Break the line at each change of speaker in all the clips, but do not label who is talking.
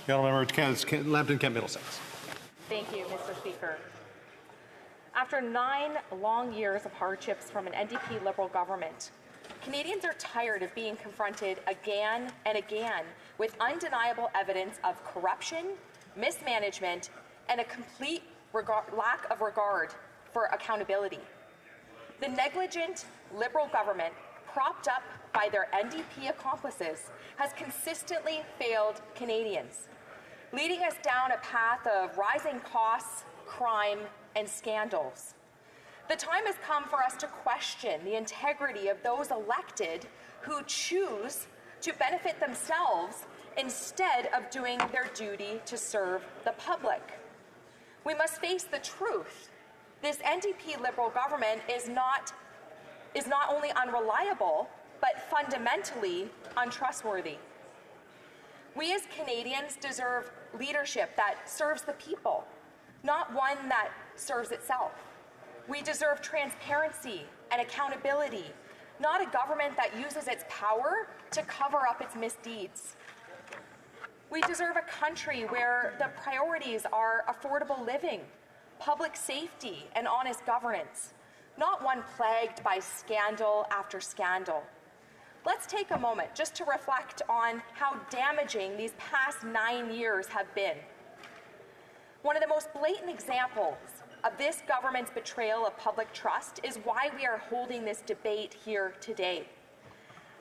The Honourable Member Lambton Kent Middlesex.
Thank you, Mr. Speaker. After 9 long years of hardships from an NDP Liberal government, Canadians are tired of being confronted again and again with undeniable evidence of corruption, mismanagement, and a complete lack of regard for accountability. The negligent Liberal government, propped up by their NDP accomplices, has consistently failed Canadians, leading us down a path of rising costs, crime, and scandals. The time has come for us to question the integrity of those elected who choose to benefit themselves instead of doing their duty to serve the public. We must face the truth. This NDP Liberal government is not only unreliable, but fundamentally untrustworthy. We as Canadians deserve leadership that serves the people, not one that serves itself. We deserve transparency and accountability, not a government that uses its power to cover up its misdeeds. We deserve a country where the priorities are affordable living, public safety, and honest governance, not one plagued by scandal after scandal. Let's take a moment just to reflect on how damaging these past 9 years have been. One of the most blatant examples of this government's betrayal of public trust is why we are holding this debate here today.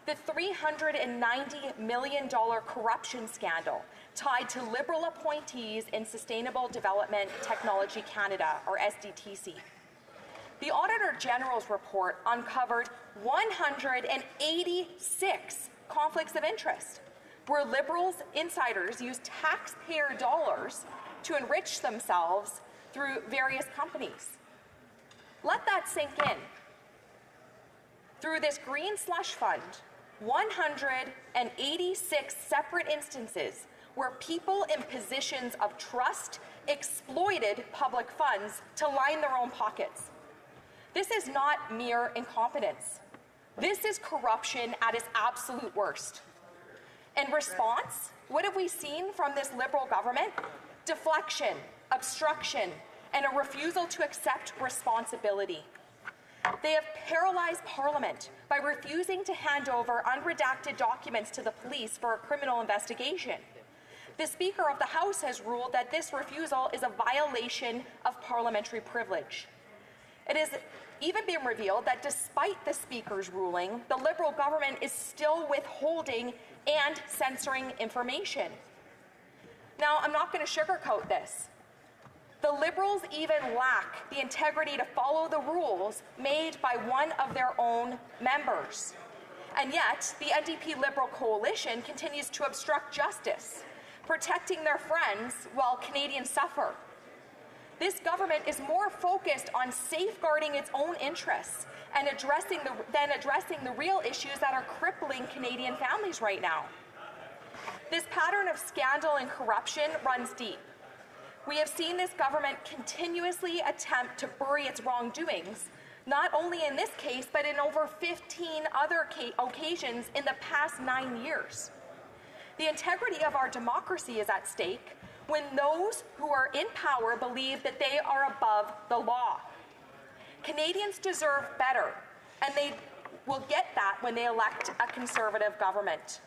The $390 million corruption scandal tied to Liberal appointees in Sustainable Development Technology Canada, or SDTC. The Auditor General's report uncovered 186 conflicts of interest, where Liberals insiders used taxpayer dollars to enrich themselves through various companies. Let that sink in. Through this Green Slush Fund, 186 separate instances where people in positions of trust exploited public funds to line their own pockets. This is not mere incompetence. This is corruption at its absolute worst. In response, what have we seen from this Liberal government? Deflection, obstruction, and a refusal to accept responsibility. They have paralyzed Parliament by refusing to hand over unredacted documents to the police for a criminal investigation. The Speaker of the House has ruled that this refusal is a violation of parliamentary privilege. It has even been revealed that despite the Speaker's ruling, the Liberal government is still withholding and censoring information. Now, I'm not going to sugarcoat this. The Liberals even lack the integrity to follow the rules made by one of their own members. And yet, the NDP Liberal coalition continues to obstruct justice, protecting their friends while Canadians suffer. This government is more focused on safeguarding its own interests and addressing the real issues that are crippling Canadian families right now. This pattern of scandal and corruption runs deep. We have seen this government continuously attempt to bury its wrongdoings, not only in this case, but in over 15 other occasions in the past 9 years. The integrity of our democracy is at stake when those who are in power believe that they are above the law. Canadians deserve better, and they will get that when they elect a Conservative government.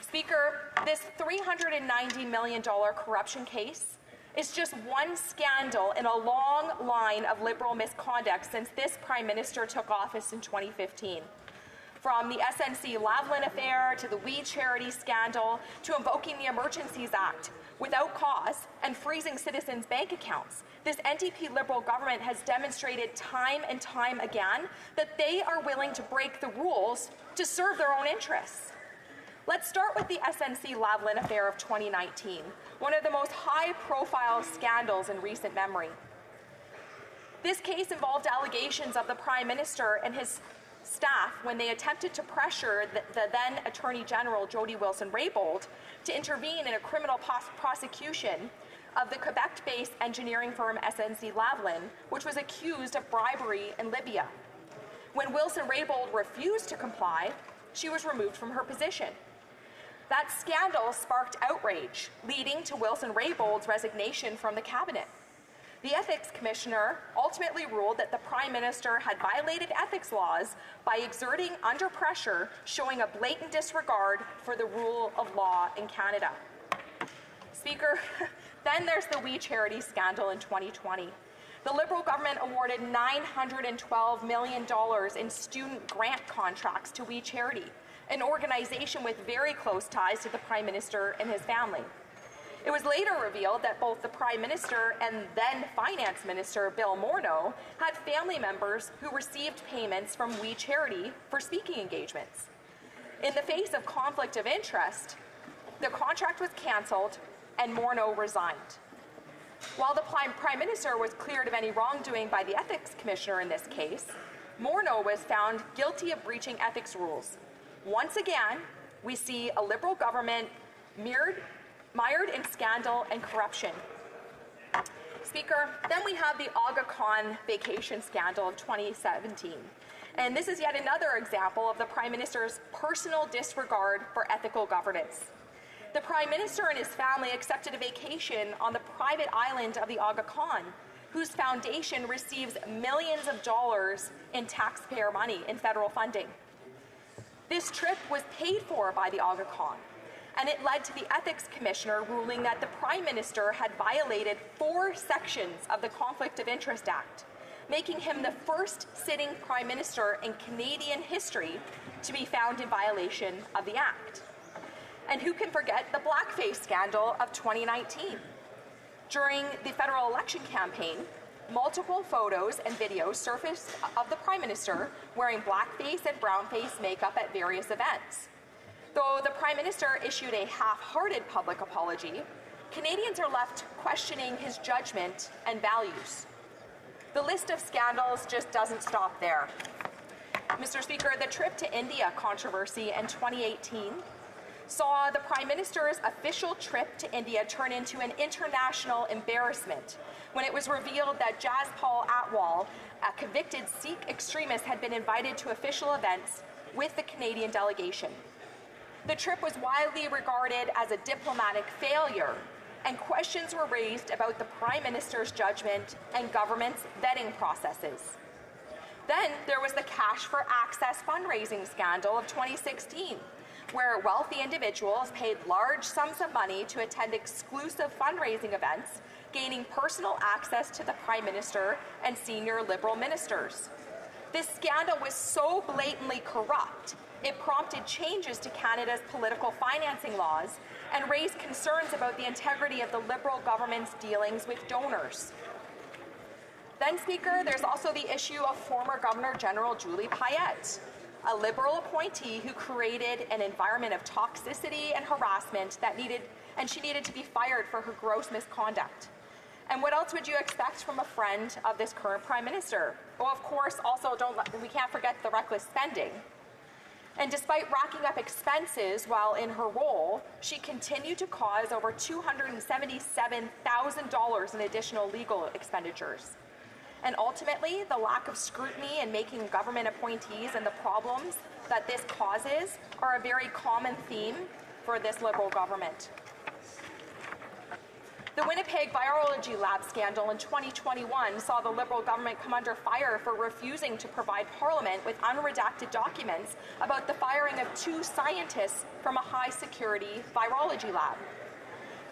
Speaker, this $390 million corruption case is just one scandal in a long line of Liberal misconduct since this Prime Minister took office in 2015. From the SNC Lavalin affair to the We Charity scandal to invoking the Emergencies Act without cause and freezing citizens' bank accounts, this NDP Liberal government has demonstrated time and time again that they are willing to break the rules to serve their own interests. Let's start with the SNC Lavalin affair of 2019, one of the most high-profile scandals in recent memory. This case involved allegations of the Prime Minister and his staff when they attempted to pressure the then Attorney General Jody Wilson-Raybould to intervene in a criminal prosecution of the Quebec-based engineering firm SNC Lavalin, which was accused of bribery in Libya. When Wilson-Raybould refused to comply, she was removed from her position. That scandal sparked outrage, leading to Wilson Raybould's resignation from the cabinet. The ethics commissioner ultimately ruled that the Prime Minister had violated ethics laws by exerting under pressure, showing a blatant disregard for the rule of law in Canada. Speaker, then there's the We Charity scandal in 2020. The Liberal government awarded $912 million in student grant contracts to We Charity, an organization with very close ties to the Prime Minister and his family. It was later revealed that both the Prime Minister and then Finance Minister Bill Morneau had family members who received payments from We Charity for speaking engagements. In the face of conflict of interest, the contract was cancelled and Morneau resigned. While the Prime Minister was cleared of any wrongdoing by the Ethics Commissioner in this case, Morneau was found guilty of breaching ethics rules. Once again, we see a Liberal government mired in scandal and corruption. Speaker, then we have the Aga Khan vacation scandal of 2017. And this is yet another example of the Prime Minister's personal disregard for ethical governance. The Prime Minister and his family accepted a vacation on the private island of the Aga Khan, whose foundation receives millions of dollars in taxpayer money in federal funding. This trip was paid for by the Aga Khan, and it led to the Ethics Commissioner ruling that the Prime Minister had violated 4 sections of the Conflict of Interest Act, making him the first sitting Prime Minister in Canadian history to be found in violation of the Act. And who can forget the blackface scandal of 2019? During the federal election campaign, multiple photos and videos surfaced of the Prime Minister wearing blackface and brownface makeup at various events. Though the Prime Minister issued a half-hearted public apology, Canadians are left questioning his judgment and values. The list of scandals just doesn't stop there. Mr. Speaker, the trip to India controversy in 2018 saw the Prime Minister's official trip to India turn into an international embarrassment when it was revealed that Jaspal Atwal, a convicted Sikh extremist, had been invited to official events with the Canadian delegation. The trip was widely regarded as a diplomatic failure, and questions were raised about the Prime Minister's judgment and government's vetting processes. Then there was the Cash for Access fundraising scandal of 2016, where wealthy individuals paid large sums of money to attend exclusive fundraising events, gaining personal access to the Prime Minister and senior Liberal ministers. This scandal was so blatantly corrupt, it prompted changes to Canada's political financing laws and raised concerns about the integrity of the Liberal government's dealings with donors. Then, Speaker, there's also the issue of former Governor General Julie Payette, a Liberal appointee who created an environment of toxicity and harassment she needed to be fired for her gross misconduct. And what else would you expect from a friend of this current Prime Minister? Well, of course, also we can't forget the reckless spending. And despite racking up expenses while in her role, she continued to cause over $277,000 in additional legal expenditures. And ultimately, the lack of scrutiny in making government appointees and the problems that this causes are a very common theme for this Liberal government. The Winnipeg Virology Lab scandal in 2021 saw the Liberal government come under fire for refusing to provide Parliament with unredacted documents about the firing of 2 scientists from a high-security virology lab.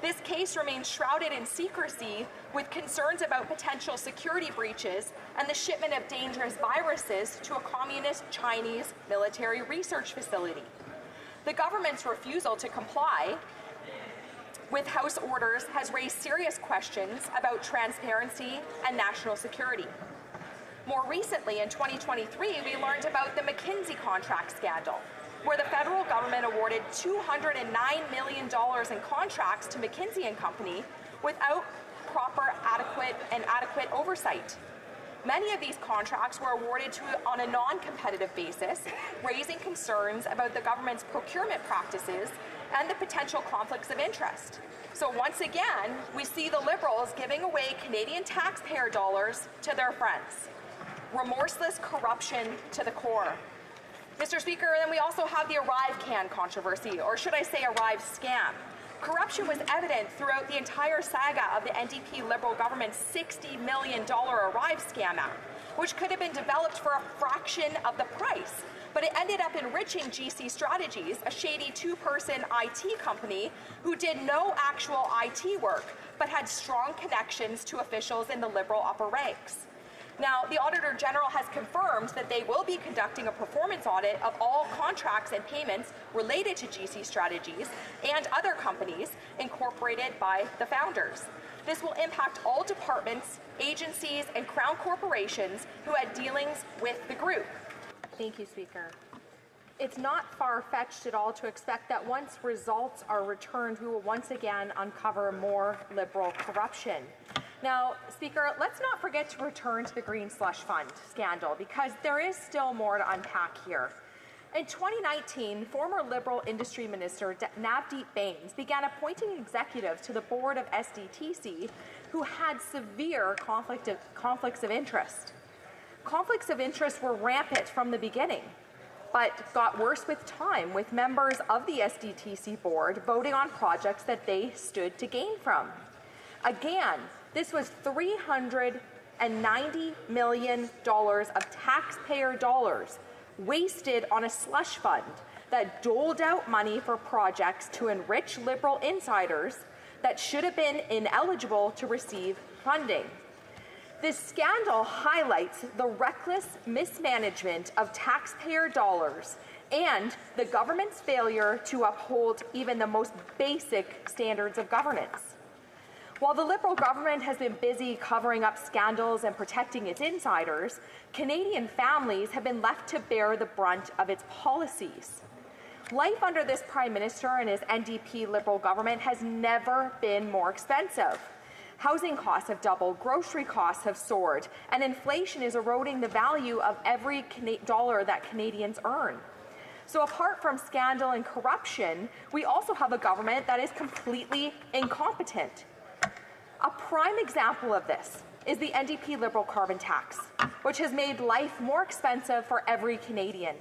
This case remains shrouded in secrecy, with concerns about potential security breaches and the shipment of dangerous viruses to a communist Chinese military research facility. The government's refusal to comply with House orders has raised serious questions about transparency and national security. More recently, in 2023, we learned about the McKinsey contract scandal, where the federal government awarded $209 million in contracts to McKinsey and Company without proper adequate oversight. Many of these contracts were awarded on a non-competitive basis, raising concerns about the government's procurement practices and the potential conflicts of interest. So once again, we see the Liberals giving away Canadian taxpayer dollars to their friends. Remorseless corruption to the core. Mr. Speaker, then we also have the Arrive Can controversy, or should I say Arrive scam. Corruption was evident throughout the entire saga of the NDP Liberal government's $60 million Arrive scam app, which could have been developed for a fraction of the price. But it ended up enriching GC Strategies, a shady two-person IT company who did no actual IT work, but had strong connections to officials in the Liberal upper ranks. Now, the Auditor General has confirmed that they will be conducting a performance audit of all contracts and payments related to GC Strategies and other companies incorporated by the founders. This will impact all departments, agencies, and Crown corporations who had dealings with the group.
Thank you, Speaker. It's not far-fetched at all to expect that once results are returned, we will once again uncover more Liberal corruption. Now, Speaker, let's not forget to return to the Green Slush Fund scandal, because there is still more to unpack here. In 2019, former Liberal Industry Minister Navdeep Bains began appointing executives to the board of SDTC who had severe conflicts of interest. Conflicts of interest were rampant from the beginning, but got worse with time, with members of the SDTC board voting on projects that they stood to gain from. Again, this was $390 million of taxpayer dollars wasted on a slush fund that doled out money for projects to enrich Liberal insiders that should have been ineligible to receive funding. This scandal highlights the reckless mismanagement of taxpayer dollars and the government's failure to uphold even the most basic standards of governance. While the Liberal government has been busy covering up scandals and protecting its insiders, Canadian families have been left to bear the brunt of its policies. Life under this Prime Minister and his NDP Liberal government has never been more expensive. Housing costs have doubled, grocery costs have soared, and inflation is eroding the value of every dollar that Canadians earn. So apart from scandal and corruption, we also have a government that is completely incompetent. A prime example of this is the NDP Liberal carbon tax, which has made life more expensive for every Canadian.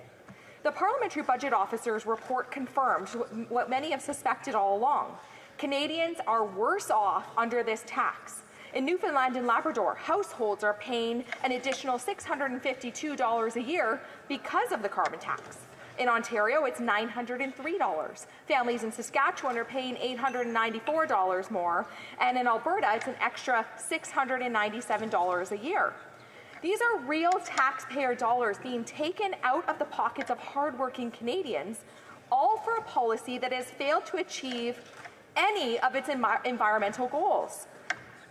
The Parliamentary Budget Officer's report confirmed what many have suspected all along. Canadians are worse off under this tax. In Newfoundland and Labrador, households are paying an additional $652 a year because of the carbon tax. In Ontario, it's $903. Families in Saskatchewan are paying $894 more, and in Alberta, it's an extra $697 a year. These are real taxpayer dollars being taken out of the pockets of hardworking Canadians, all for a policy that has failed to achieve any of its environmental goals.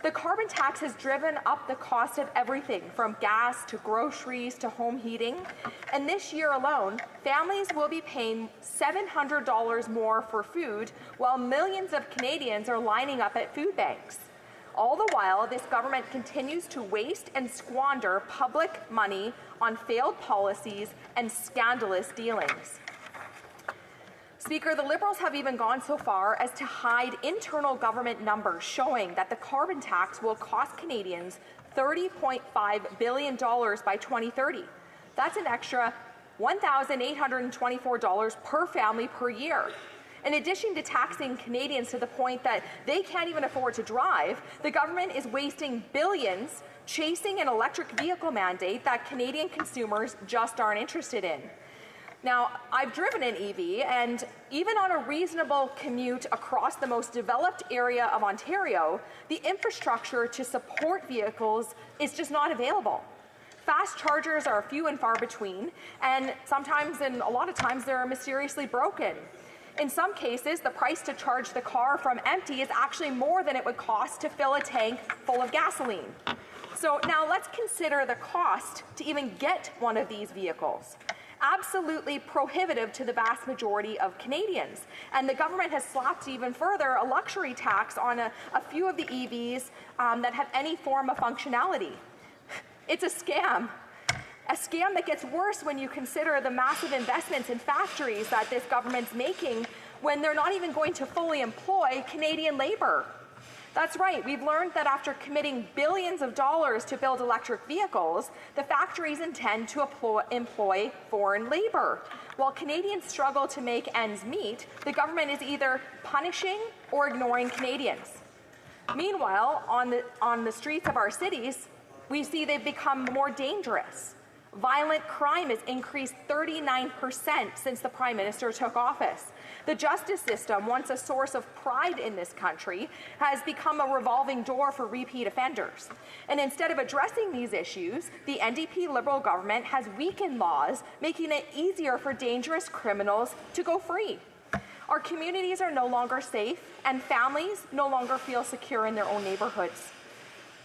The carbon tax has driven up the cost of everything from gas to groceries to home heating. And this year alone, families will be paying $700 more for food, while millions of Canadians are lining up at food banks. All the while, this government continues to waste and squander public money on failed policies and scandalous dealings. Speaker, the Liberals have even gone so far as to hide internal government numbers showing that the carbon tax will cost Canadians $30.5 billion by 2030. That's an extra $1,824 per family per year. In addition to taxing Canadians to the point that they can't even afford to drive, the government is wasting billions chasing an electric vehicle mandate that Canadian consumers just aren't interested in. Now, I've driven an EV, and even on a reasonable commute across the most developed area of Ontario, the infrastructure to support vehicles is just not available. Fast chargers are few and far between, and sometimes, and a lot of times, they're mysteriously broken. In some cases, the price to charge the car from empty is actually more than it would cost to fill a tank full of gasoline. So now let's consider the cost to even get one of these vehicles. Absolutely prohibitive to the vast majority of Canadians. And the government has slapped even further a luxury tax on a few of the EVs that have any form of functionality. It's a scam that gets worse when you consider the massive investments in factories that this government's making when they're not even going to fully employ Canadian labor. That's right. We've learned that after committing billions of dollars to build electric vehicles, the factories intend to employ foreign labor. While Canadians struggle to make ends meet, the government is either punishing or ignoring Canadians. Meanwhile, on the streets of our cities, we see they've become more dangerous. Violent crime has increased 39% since the Prime Minister took office. The justice system, once a source of pride in this country, has become a revolving door for repeat offenders. And instead of addressing these issues, the NDP Liberal government has weakened laws, making it easier for dangerous criminals to go free. Our communities are no longer safe, and families no longer feel secure in their own neighbourhoods.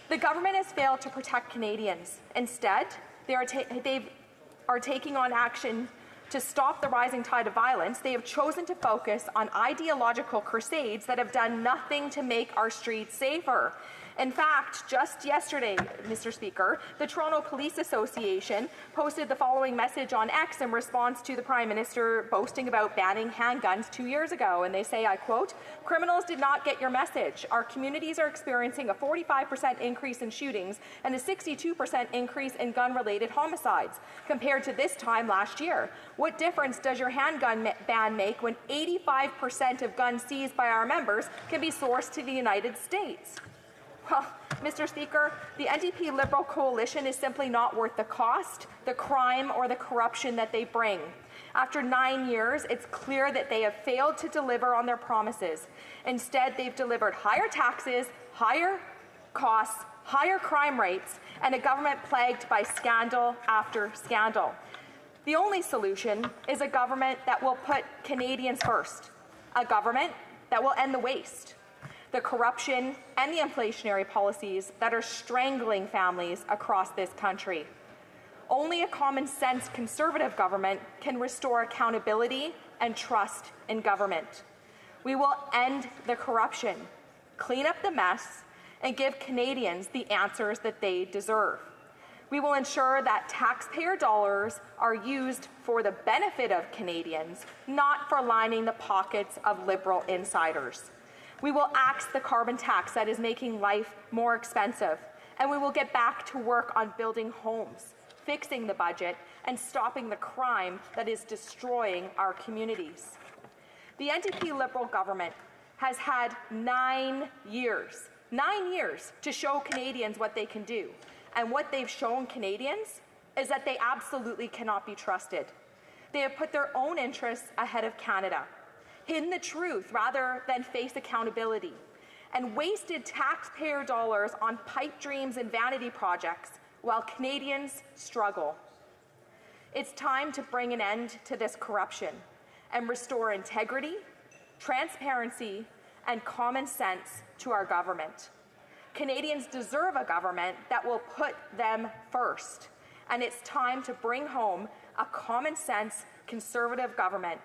The government has failed to protect Canadians. Instead, they are taking on action to stop the rising tide of violence. They have chosen to focus on ideological crusades that have done nothing to make our streets safer. In fact, just yesterday, Mr. Speaker, the Toronto Police Association posted the following message on X in response to the Prime Minister boasting about banning handguns 2 years ago. And they say, I quote, "Criminals did not get your message. Our communities are experiencing a 45% increase in shootings and a 62% increase in gun-related homicides compared to this time last year. What difference does your handgun ban make when 85% of guns seized by our members can be sourced to the United States?" Well, Mr. Speaker, the NDP Liberal coalition is simply not worth the cost, the crime, or the corruption that they bring. After 9 years, it's clear that they have failed to deliver on their promises. Instead, they've delivered higher taxes, higher costs, higher crime rates, and a government plagued by scandal after scandal. The only solution is a government that will put Canadians first, a government that will end the waste, the corruption, and the inflationary policies that are strangling families across this country. Only a common-sense Conservative government can restore accountability and trust in government. We will end the corruption, clean up the mess, and give Canadians the answers that they deserve. We will ensure that taxpayer dollars are used for the benefit of Canadians, not for lining the pockets of Liberal insiders. We will axe the carbon tax that is making life more expensive, and we will get back to work on building homes, fixing the budget, and stopping the crime that is destroying our communities. The NDP Liberal government has had 9 years to show Canadians what they can do. And what they've shown Canadians is that they absolutely cannot be trusted. They have put their own interests ahead of Canada, hidden the truth rather than face accountability, and wasted taxpayer dollars on pipe dreams and vanity projects while Canadians struggle. It's time to bring an end to this corruption and restore integrity, transparency, and common sense to our government. Canadians deserve a government that will put them first, and it's time to bring home a common-sense Conservative government.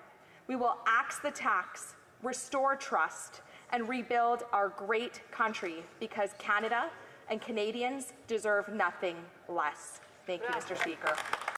We will axe the tax, restore trust, and rebuild our great country because Canada and Canadians deserve nothing less. Thank you, Mr. Speaker.